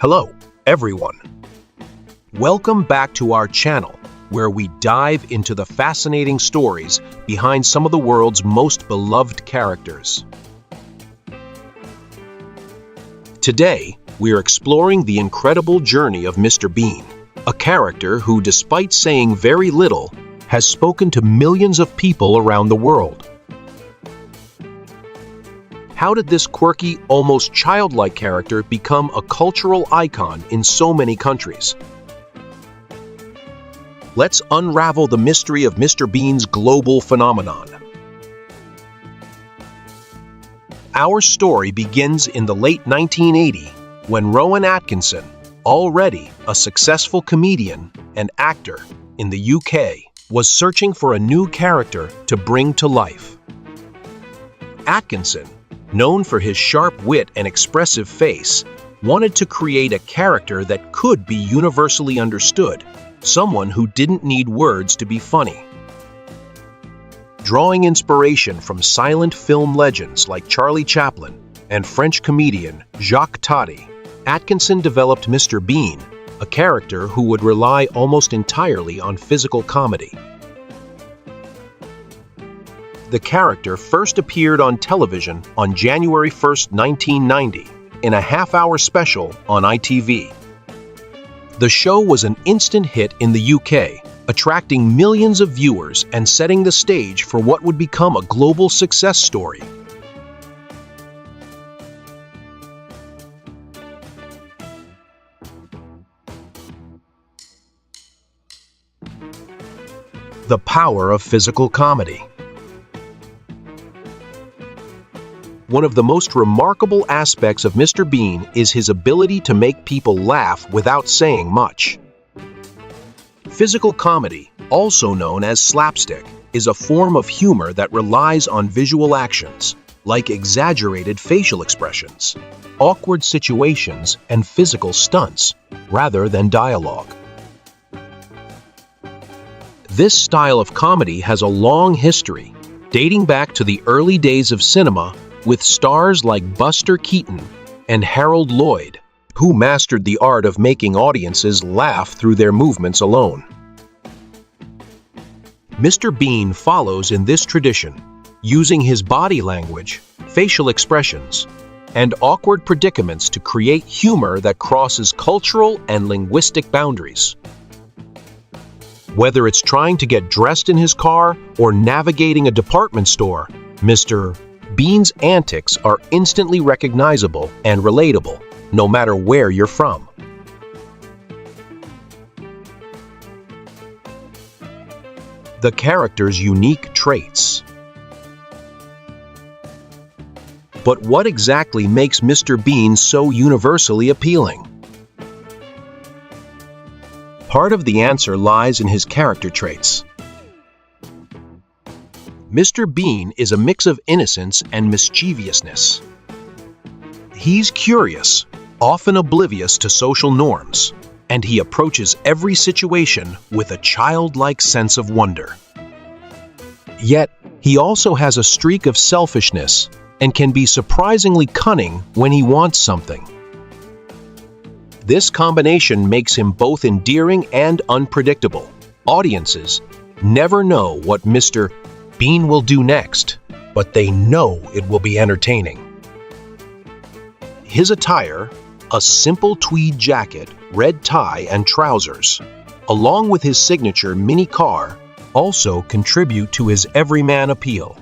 Hello, everyone. Welcome back to our channel, where we dive into the fascinating stories behind some of the world's most beloved characters. Today, we are exploring the incredible journey of Mr. Bean, a character who, despite saying very little, has spoken to millions of people around the world. How did this quirky, almost childlike character become a cultural icon in so many countries? Let's unravel the mystery of Mr. Bean's global phenomenon. Our story begins in the late 1980s when Rowan Atkinson, already a successful comedian and actor in the UK, was searching for a new character to bring to life. Atkinson, known for his sharp wit and expressive face, wanted to create a character that could be universally understood, someone who didn't need words to be funny. Drawing inspiration from silent film legends like Charlie Chaplin and French comedian Jacques Tati, Atkinson developed Mr. Bean, a character who would rely almost entirely on physical comedy. The character first appeared on television on January 1, 1990, in a half-hour special on ITV. The show was an instant hit in the UK, attracting millions of viewers and setting the stage for what would become a global success story. The power of physical comedy. One of the most remarkable aspects of Mr. Bean is his ability to make people laugh without saying much. Physical comedy, also known as slapstick, is a form of humor that relies on visual actions, like exaggerated facial expressions, awkward situations, and physical stunts, rather than dialogue. This style of comedy has a long history, dating back to the early days of cinema, with stars like Buster Keaton and Harold Lloyd, who mastered the art of making audiences laugh through their movements alone. Mr. Bean follows in this tradition, using his body language, facial expressions, and awkward predicaments to create humor that crosses cultural and linguistic boundaries. Whether it's trying to get dressed in his car or navigating a department store, Mr. Bean's antics are instantly recognizable and relatable, no matter where you're from. The character's unique traits. But what exactly makes Mr. Bean so universally appealing? Part of the answer lies in his character traits. Mr. Bean is a mix of innocence and mischievousness. He's curious, often oblivious to social norms, and he approaches every situation with a childlike sense of wonder. Yet, he also has a streak of selfishness and can be surprisingly cunning when he wants something. This combination makes him both endearing and unpredictable. Audiences never know what Mr. Bean will do next, but they know it will be entertaining. His attire, a simple tweed jacket, red tie, and trousers, along with his signature mini car, also contribute to his everyman appeal.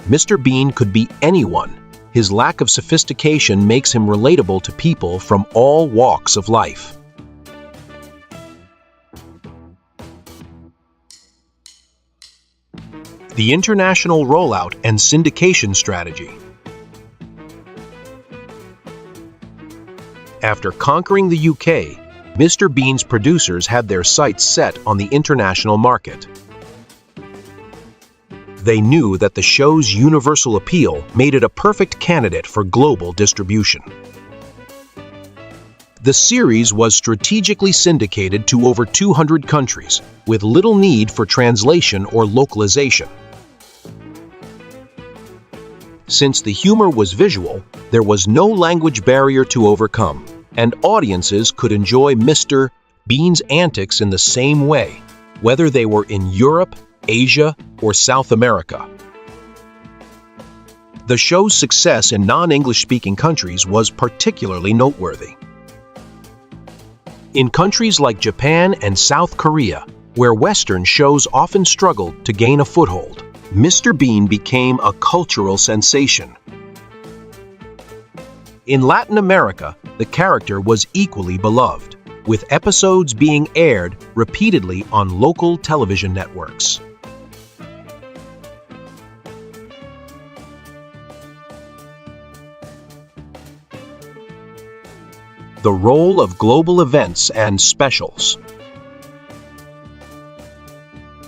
Mr. Bean could be anyone. His lack of sophistication makes him relatable to people from all walks of life. The international rollout and syndication strategy. After conquering the UK, Mr. Bean's producers had their sights set on the international market. They knew that the show's universal appeal made it a perfect candidate for global distribution. The series was strategically syndicated to over 200 countries, with little need for translation or localization. Since the humor was visual, there was no language barrier to overcome, and audiences could enjoy Mr. Bean's antics in the same way, whether they were in Europe, Asia, or South America. The show's success in non-English-speaking countries was particularly noteworthy. In countries like Japan and South Korea, where Western shows often struggled to gain a foothold, Mr. Bean became a cultural sensation. In Latin America, the character was equally beloved, with episodes being aired repeatedly on local television networks. The role of global events and specials.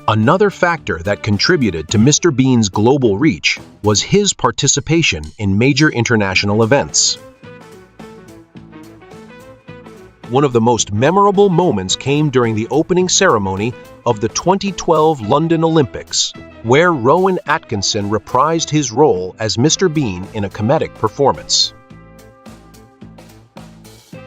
Another factor that contributed to Mr. Bean's global reach was his participation in major international events. One of the most memorable moments came during the opening ceremony of the 2012 London Olympics, where Rowan Atkinson reprised his role as Mr. Bean in a comedic performance.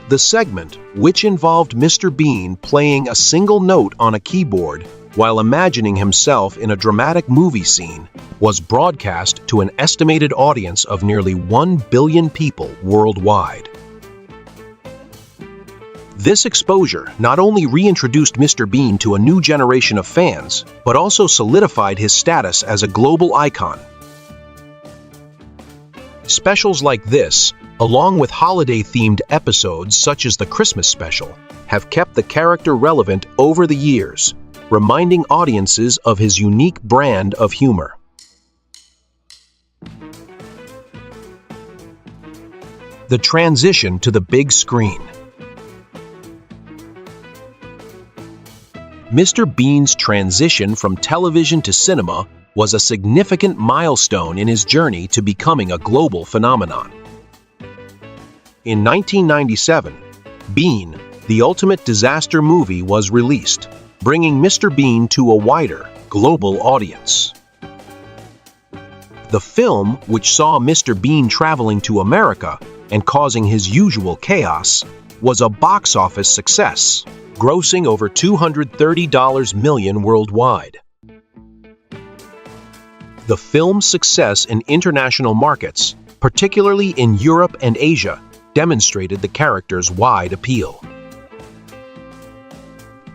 The segment, which involved Mr. Bean playing a single note on a keyboard while imagining himself in a dramatic movie scene, was broadcast to an estimated audience of nearly 1 billion people worldwide. This exposure not only reintroduced Mr. Bean to a new generation of fans, but also solidified his status as a global icon. Specials like this, along with holiday-themed episodes such as the Christmas special, have kept the character relevant over the years, reminding audiences of his unique brand of humor. The transition to the big screen. Mr. Bean's transition from television to cinema was a significant milestone in his journey to becoming a global phenomenon. In 1997, Bean, the Ultimate Disaster Movie, was released, bringing Mr. Bean to a wider, global audience. The film, which saw Mr. Bean traveling to America and causing his usual chaos, was a box office success, grossing over $230 million worldwide. The film's success in international markets, particularly in Europe and Asia, demonstrated the character's wide appeal.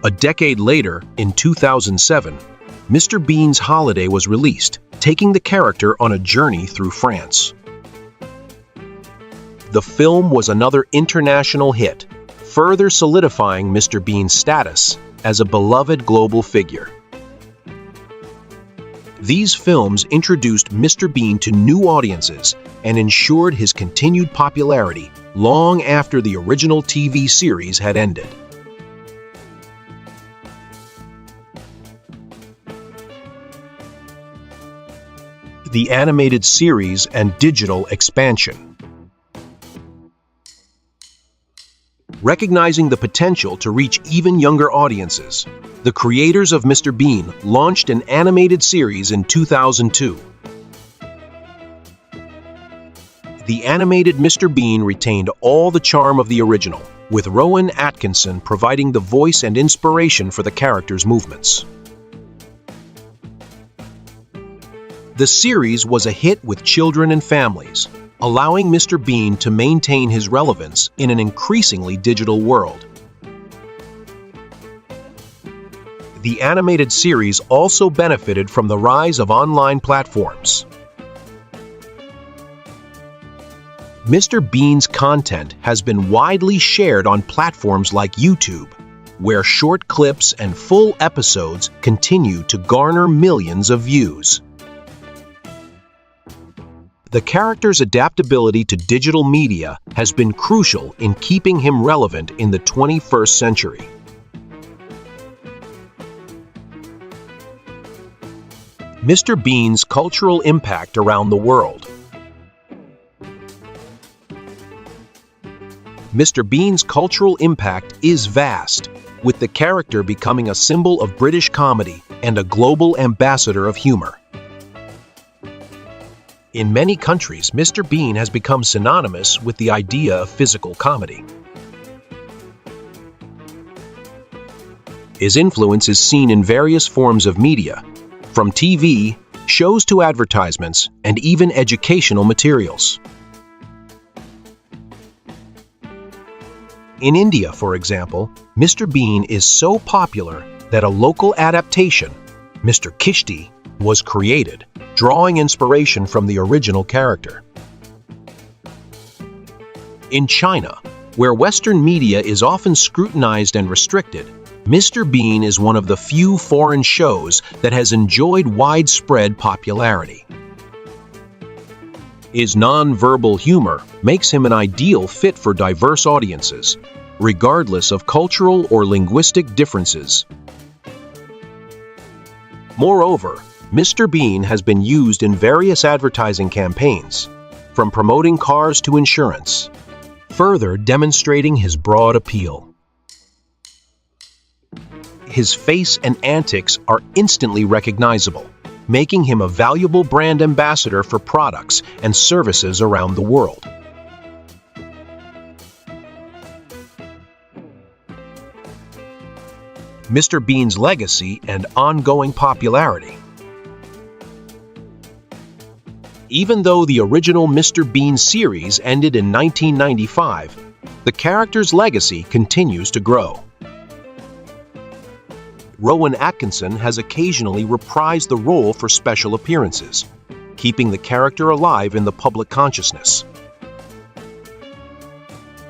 A decade later, in 2007, Mr. Bean's Holiday was released, taking the character on a journey through France. The film was another international hit, further solidifying Mr. Bean's status as a beloved global figure. These films introduced Mr. Bean to new audiences and ensured his continued popularity long after the original TV series had ended. The animated series and digital expansion. Recognizing the potential to reach even younger audiences, the creators of Mr. Bean launched an animated series in 2002. The animated Mr. Bean retained all the charm of the original, with Rowan Atkinson providing the voice and inspiration for the character's movements. The series was a hit with children and families, allowing Mr. Bean to maintain his relevance in an increasingly digital world. The animated series also benefited from the rise of online platforms. Mr. Bean's content has been widely shared on platforms like YouTube, where short clips and full episodes continue to garner millions of views. The character's adaptability to digital media has been crucial in keeping him relevant in the 21st century. Mr. Bean's cultural impact around the world. Mr. Bean's cultural impact is vast, with the character becoming a symbol of British comedy and a global ambassador of humor. In many countries, Mr. Bean has become synonymous with the idea of physical comedy. His influence is seen in various forms of media, from TV, shows to advertisements, and even educational materials. In India, for example, Mr. Bean is so popular that a local adaptation, Mr. Kishti, was created, drawing inspiration from the original character. In China, where Western media is often scrutinized and restricted, Mr. Bean is one of the few foreign shows that has enjoyed widespread popularity. His non-verbal humor makes him an ideal fit for diverse audiences, regardless of cultural or linguistic differences. Moreover, Mr. Bean has been used in various advertising campaigns, from promoting cars to insurance, further demonstrating his broad appeal. His face and antics are instantly recognizable, making him a valuable brand ambassador for products and services around the world. Mr. Bean's legacy and ongoing popularity. Even though the original Mr. Bean series ended in 1995, the character's legacy continues to grow. Rowan Atkinson has occasionally reprised the role for special appearances, keeping the character alive in the public consciousness.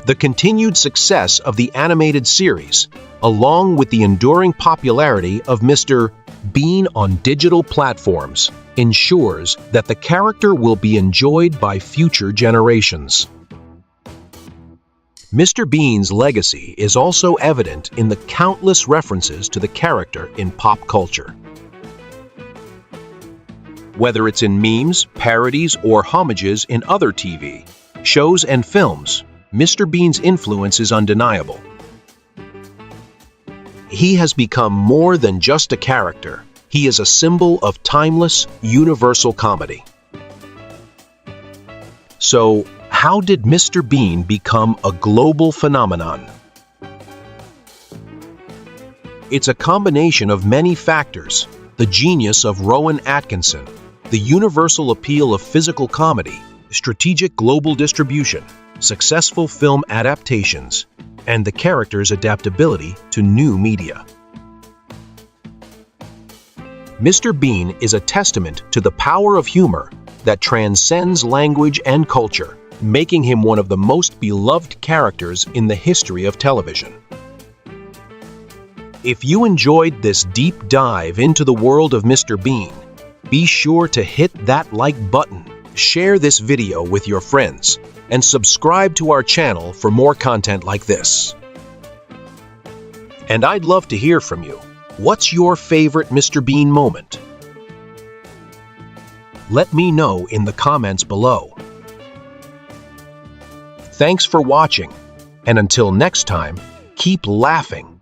The continued success of the animated series, along with the enduring popularity of Mr. Bean on digital platforms, ensures that the character will be enjoyed by future generations. Mr. Bean's legacy is also evident in the countless references to the character in pop culture. Whether it's in memes, parodies, or homages in other TV, shows, and films, Mr. Bean's influence is undeniable. He has become more than just a character. He is a symbol of timeless, universal comedy. So, how did Mr. Bean become a global phenomenon? It's a combination of many factors: the genius of Rowan Atkinson, the universal appeal of physical comedy, strategic global distribution, successful film adaptations, and the character's adaptability to new media. Mr. Bean is a testament to the power of humor that transcends language and culture, making him one of the most beloved characters in the history of television. If you enjoyed this deep dive into the world of Mr. Bean, be sure to hit that like button, share this video with your friends, and subscribe to our channel for more content like this. And I'd love to hear from you. What's your favorite Mr. Bean moment? Let me know in the comments below. Thanks for watching, and until next time, keep laughing